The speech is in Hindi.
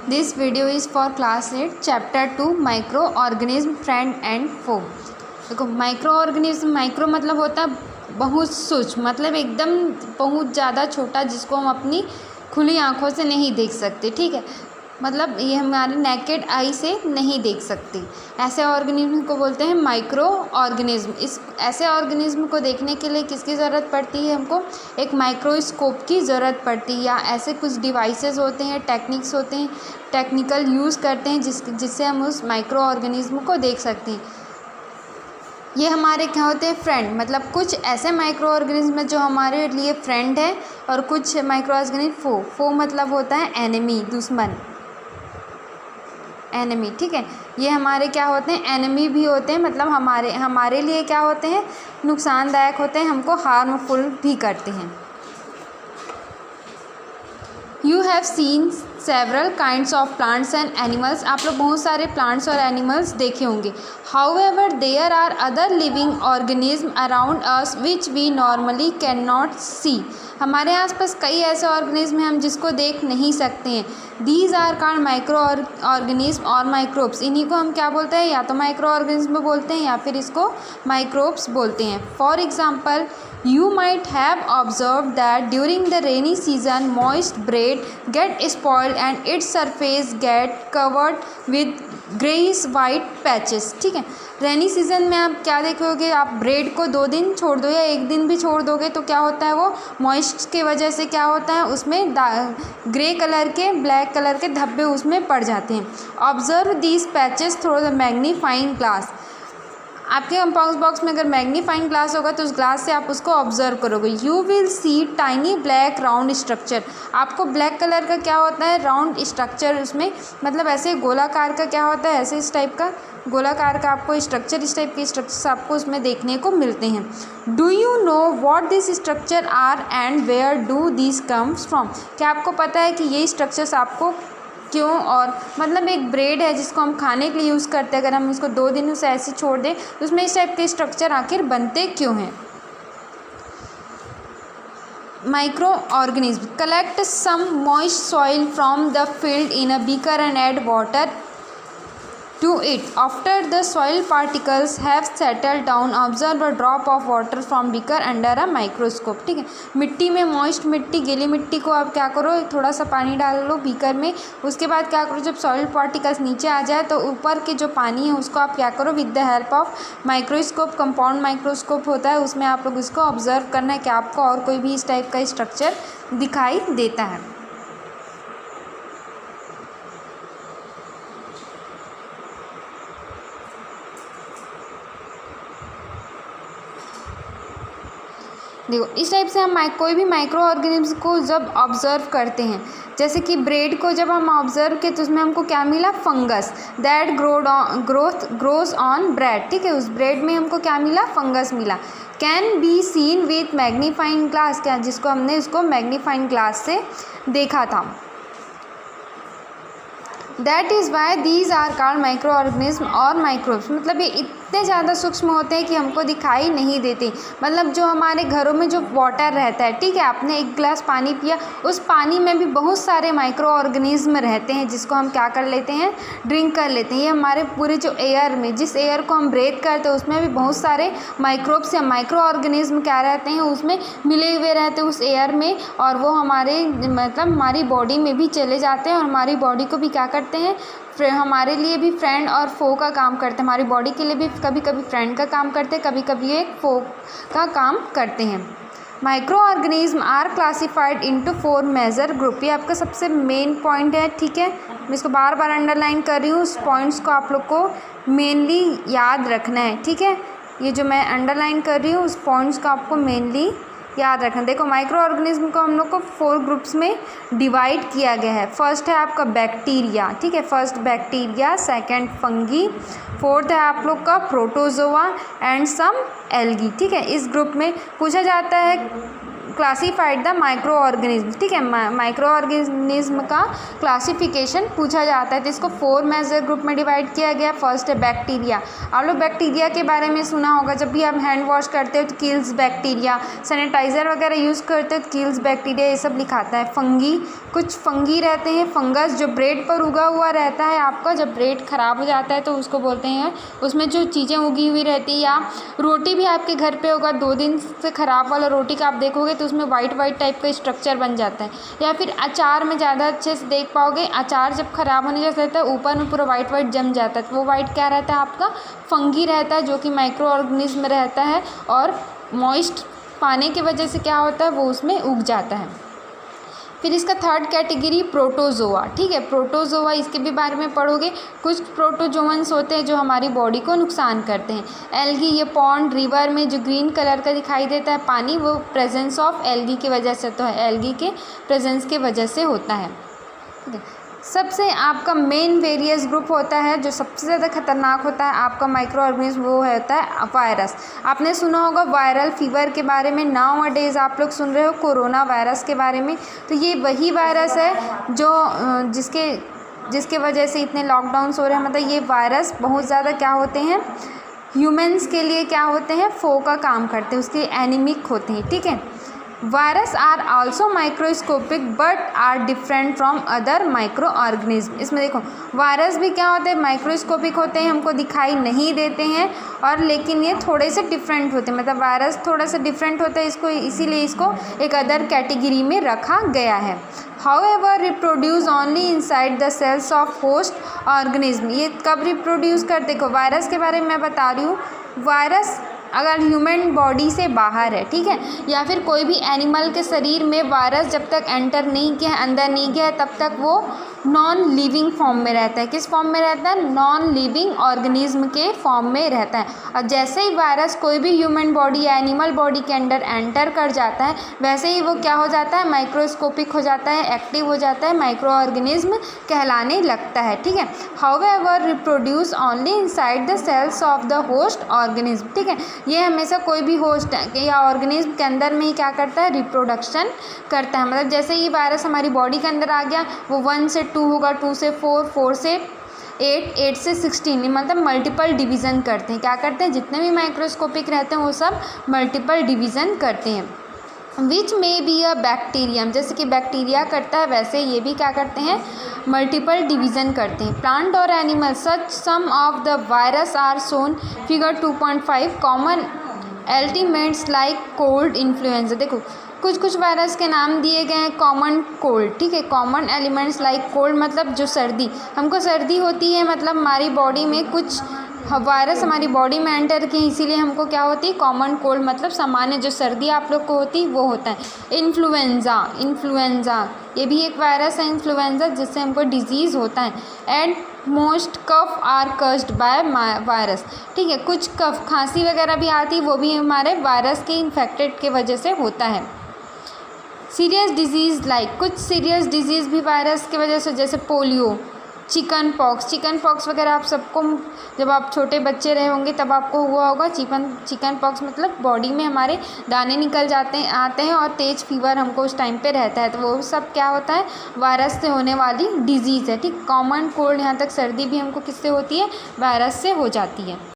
This video is for class 8 chapter 2 micro organism friend and foe. देखो माइक्रो ऑर्गेनिज्म, माइक्रो मतलब होता है बहुत सूक्ष्म, मतलब एकदम बहुत ज़्यादा छोटा, जिसको हम अपनी खुली आँखों से नहीं देख सकते। ठीक है, मतलब ये हमारे नेकेड आई से नहीं देख सकते। ऐसे ऑर्गेनिज्म को बोलते हैं माइक्रो ऑर्गेनिज्म। इस ऐसे ऑर्गेनिज्म को देखने के लिए किसकी ज़रूरत पड़ती है? हमको एक माइक्रोस्कोप की ज़रूरत पड़ती है, या ऐसे कुछ डिवाइसेस होते हैं, टेक्निक्स होते हैं, टेक्निकल यूज़ करते हैं जिससे हम उस माइक्रो ऑर्गेनिज्म को देख सकते हैं। ये हमारे क्या होते हैं? फ्रेंड, मतलब कुछ ऐसे माइक्रो ऑर्गेनिज्म जो हमारे लिए फ्रेंड है, और कुछ माइक्रो ऑर्गेनिज्म फो मतलब होता है एनिमी, दुश्मन, एनिमी। ठीक है, ये हमारे क्या होते हैं? एनिमी भी होते हैं, मतलब हमारे लिए क्या होते हैं? नुकसानदायक होते हैं, हमको हार्मफुल भी करते हैं। You have seen several kinds of plants and animals. आप लोग बहुत सारे प्लांट्स और एनिमल्स देखे होंगे। However there are other living organism around us which we normally can not see. हमारे आसपास कई ऐसे ऑर्गेनिज्म हैं हम जिसको देख नहीं सकते हैं। These are called micro organism और माइक्रोब्स। इन्हीं को हम क्या बोलते हैं? या तो माइक्रो ऑर्गेनिज्म बोलते हैं या फिर इसको माइक्रोब्स बोलते हैं। For example, you might have observed that during the rainy season moist bread get spoiled and its surface get covered with grayish white patches। ठीक है, रेनी सीज़न में आप क्या देखोगे? आप ब्रेड को 2 दिन छोड़ दो या 1 दिन भी छोड़ दोगे तो क्या होता है? वो मॉइस्ट की वजह से क्या होता है? उसमें ग्रे कलर के, ब्लैक कलर के धब्बे उसमें पड़ जाते हैं। Observe these patches through the magnifying glass. आपके कंपास बॉक्स में अगर मैग्नीफाइंग ग्लास होगा तो उस ग्लास से आप उसको ऑब्जर्व करोगे। You will see tiny black round structure. आपको ब्लैक कलर का क्या होता है? राउंड स्ट्रक्चर, उसमें मतलब ऐसे गोलाकार का क्या होता है? ऐसे इस टाइप का गोलाकार का आपको स्ट्रक्चर, इस टाइप के स्ट्रक्चर्स आपको उसमें देखने को मिलते हैं। Do you know what this structure are and where do this comes from. क्या आपको पता है कि ये स्ट्रक्चर्स आपको क्यों, और मतलब एक ब्रेड है जिसको हम खाने के लिए यूज़ करते हैं, अगर हम इसको 2 दिन उसे ऐसे छोड़ दें तो उसमें इस टाइप के स्ट्रक्चर आखिर बनते क्यों हैं? Micro organism collect some moist soil from the field in a beaker and add water to it. After the soil particles have settled down, observe a drop of water from beaker under a microscope। ठीक है, मिट्टी में मॉइस्ट मिट्टी, गीली मिट्टी को आप क्या करो? थोड़ा सा पानी डाल लो बीकर में। उसके बाद क्या करो? जब सॉइल पार्टिकल्स नीचे आ जाए तो ऊपर के जो पानी है उसको आप क्या करो? With the help of microscope, compound microscope होता है, उसमें आप लोग इसको ऑब्जर्व करना है कि आपको और कोई भी इस टाइप का स्ट्रक्चर दिखाई देता है। देखो इस टाइप से हम कोई भी माइक्रो ऑर्गेनिज्म को जब ऑब्जर्व करते हैं, जैसे कि ब्रेड को जब हम ऑब्जर्व किए तो उसमें हमको क्या मिला? Fungus that grows on bread. ठीक है, उस ब्रेड में हमको क्या मिला? फंगस मिला। Can be seen with magnifying glass, क्या जिसको हमने उसको मैग्नीफाइंग ग्लास से देखा था। That is why these are called micro organism और माइक्रोब्स। मतलब ये इतने ज़्यादा सूक्ष्म होते हैं कि हमको दिखाई नहीं देते। मतलब जो हमारे घरों में जो वाटर रहता है, ठीक है, आपने 1 गिलास पानी पिया, उस पानी में भी बहुत सारे माइक्रो ऑर्गेनिज्म रहते हैं जिसको हम क्या कर लेते हैं? ड्रिंक कर लेते हैं। ये हमारे पूरे जो एयर में, जिस एयर को हम ब्रेथ करते हैं उसमें भी बहुत सारे माइक्रोब्स या माइक्रो ऑर्गेनिज्म क्या रहते हैं? उसमें मिले हुए रहते हैं उस एयर में, और वो हमारे मतलब हमारी बॉडी में भी चले जाते हैं और हमारी बॉडी को भी क्या करते हैं? हमारे लिए भी फ्रेंड और फो का काम करते हैं। हमारी बॉडी के लिए भी कभी कभी फ्रेंड का काम करते हैं, कभी कभी एक फो का काम करते हैं। Micro organism are classified into 4 major group. ये आपका सबसे मेन पॉइंट है। ठीक है, मैं इसको बार बार अंडरलाइन कर रही हूँ, उस पॉइंट्स को आप लोग को मेनली याद रखना है। ठीक है, ये जो मैं अंडरलाइन कर रही हूँ उस पॉइंट्स को आपको मेनली याद रखना। देखो माइक्रो ऑर्गेनिज्म को हम लोग को 4 ग्रुप्स में डिवाइड किया गया है। फर्स्ट है आपका बैक्टीरिया। ठीक है, first bacteria, second fungi, fourth है आप लोग का प्रोटोजोआ एंड सम एल्गी। ठीक है, इस ग्रुप में पूछा जाता है क्लासीफाइड द माइक्रो ऑर्गेनिज्म, ठीक है, माइक्रो ऑर्गेनिज्म का क्लासिफिकेशन पूछा जाता है। तो इसको 4 मेजर ग्रुप में डिवाइड किया गया। फर्स्ट है बैक्टीरिया। आप लोग बैक्टीरिया के बारे में सुना होगा, जब भी आप हैंड वॉश करते हो तो किल्स बैक्टीरिया, सैनिटाइज़र वगैरह यूज़ करते हो तो किल्स बैक्टीरिया, ये सब लिखाता है। फंगी, कुछ फंगी रहते हैं, फंगस जो ब्रेड पर उगा हुआ रहता है आपका, जब ब्रेड ख़राब हो जाता है तो उसको बोलते हैं, उसमें जो चीज़ें उगी हुई रहती है। या रोटी भी आपके घर पे होगा, 2 दिन से ख़राब वाला रोटी का आप देखोगे तो उसमें वाइट टाइप का स्ट्रक्चर बन जाता है। या फिर अचार में ज़्यादा अच्छे से देख पाओगे, अचार जब ख़राब होने जैसा रहता है ऊपर में पूरा वाइट जम जाता है, तो वो वाइट क्या रहता है आपका, फंगी रहता है, जो कि माइक्रो ऑर्गेनिज्म रहता है। और मॉइस्ट पाने की वजह से क्या होता है, वो उसमें उग जाता है। फिर इसका थर्ड कैटेगरी प्रोटोजोआ, ठीक है, प्रोटोजोआ, इसके भी बारे में पढ़ोगे। कुछ प्रोटोजोअन्स होते हैं जो हमारी बॉडी को नुकसान करते हैं। एल्गी, ये पॉन्ड, रिवर में जो ग्रीन कलर का दिखाई देता है पानी, वो प्रेजेंस ऑफ एल्गी की वजह से, तो है एल्गी के प्रेजेंस के वजह से होता है, ठीक है। सबसे आपका मेन वेरियस ग्रुप होता है जो सबसे ज़्यादा खतरनाक होता है आपका माइक्रो ऑर्गेनिज्म, वो होता है वायरस। आपने सुना होगा वायरल फीवर के बारे में, नाउ अ डेज़ आप लोग सुन रहे हो कोरोना वायरस के बारे में। तो ये वही वायरस है जो जिसके वजह से इतने लॉकडाउन्स हो रहे हैं। मतलब ये वायरस बहुत ज़्यादा क्या होते हैं, ह्यूमन्स के लिए क्या होते हैं, फो का काम करते हैं, उसके एनिमिक होते हैं, ठीक है। Virus are also microscopic but are different from other micro organism. इसमें देखो वायरस भी क्या होते हैं, माइक्रोस्कोपिक होते हैं, हमको दिखाई नहीं देते हैं, और लेकिन ये थोड़े से डिफरेंट होते हैं। मतलब वायरस थोड़ा सा डिफरेंट होता है, इसको इसीलिए इसको एक अदर कैटेगरी में रखा गया है। However reproduce only inside the cells of host organism. ये कब रिप्रोड्यूस कर, देखो वायरस के बारे में मैं बता रही हूँ। वायरस अगर ह्यूमन बॉडी से बाहर है, ठीक है, या फिर कोई भी एनिमल के शरीर में वायरस जब तक एंटर नहीं किया है, अंदर नहीं गया है, तब तक वो नॉन लिविंग फॉर्म में रहता है। किस फॉर्म में रहता है, नॉन लिविंग ऑर्गेनिज्म के फॉर्म में रहता है। और जैसे ही वायरस कोई भी ह्यूमन बॉडी या एनिमल बॉडी के अंदर एंटर कर जाता है, वैसे ही वो क्या हो जाता है, माइक्रोस्कोपिक हो जाता है, एक्टिव हो जाता है, माइक्रो ऑर्गेनिज्म कहलाने लगता है, ठीक है। However reproduce only inside the cells of the host organism, ठीक है। ये हमेशा कोई भी होस्ट या ऑर्गेनिज्म के अंदर में ही क्या करता है, रिप्रोडक्शन करता है। मतलब जैसे ही वायरस हमारी बॉडी के अंदर आ गया, वो 1 से 2 होगा, 2 से 4, 4 से 8, 8 से 16, मतलब मल्टीपल डिवीज़न करते हैं। क्या करते हैं, जितने भी माइक्रोस्कोपिक रहते हैं वो सब मल्टीपल डिवीज़न करते हैं। विच में बी अ बैक्टीरियम, जैसे कि बैक्टीरिया करता है वैसे ये भी क्या करते हैं, मल्टीपल डिवीज़न करते हैं। प्लांट और animal, such some of the virus are shown figure 2.5 common ailments like cold influenza. देखो कुछ वायरस के नाम दिए गए हैं, कॉमन कोल्ड, ठीक है, कॉमन एलिमेंट्स लाइक कोल्ड, मतलब जो सर्दी, हमको सर्दी होती है, मतलब हमारी बॉडी में कुछ वायरस हमारी बॉडी में एंटर किए, इसीलिए हमको क्या होती है, कॉमन कोल्ड, मतलब सामान्य जो सर्दी आप लोग को होती है वो होता है। इन्फ्लुएंजा ये भी एक वायरस है, इन्फ्लुएंजा, जिससे हमको डिजीज़ होता है। And most cough are caused by virus, ठीक है, कुछ कफ खांसी वगैरह भी आती है, वो भी हमारे वायरस के इन्फेक्टेड के वजह से होता है। सीरियस डिजीज़ लाइक, कुछ सीरियस डिजीज़ भी वायरस की वजह से, जैसे पोलियो, चिकन पॉक्स वगैरह आप सबको, जब आप छोटे बच्चे रहे होंगे तब आपको हुआ होगा। चिकन पॉक्स मतलब बॉडी में हमारे दाने निकल आते हैं और तेज़ फीवर हमको उस टाइम पे रहता है, तो वो सब क्या होता है, वायरस से होने वाली डिजीज़ है, ठीक। कॉमन कोल्ड, यहाँ तक सर्दी भी हमको किससे होती है, वायरस से हो जाती है।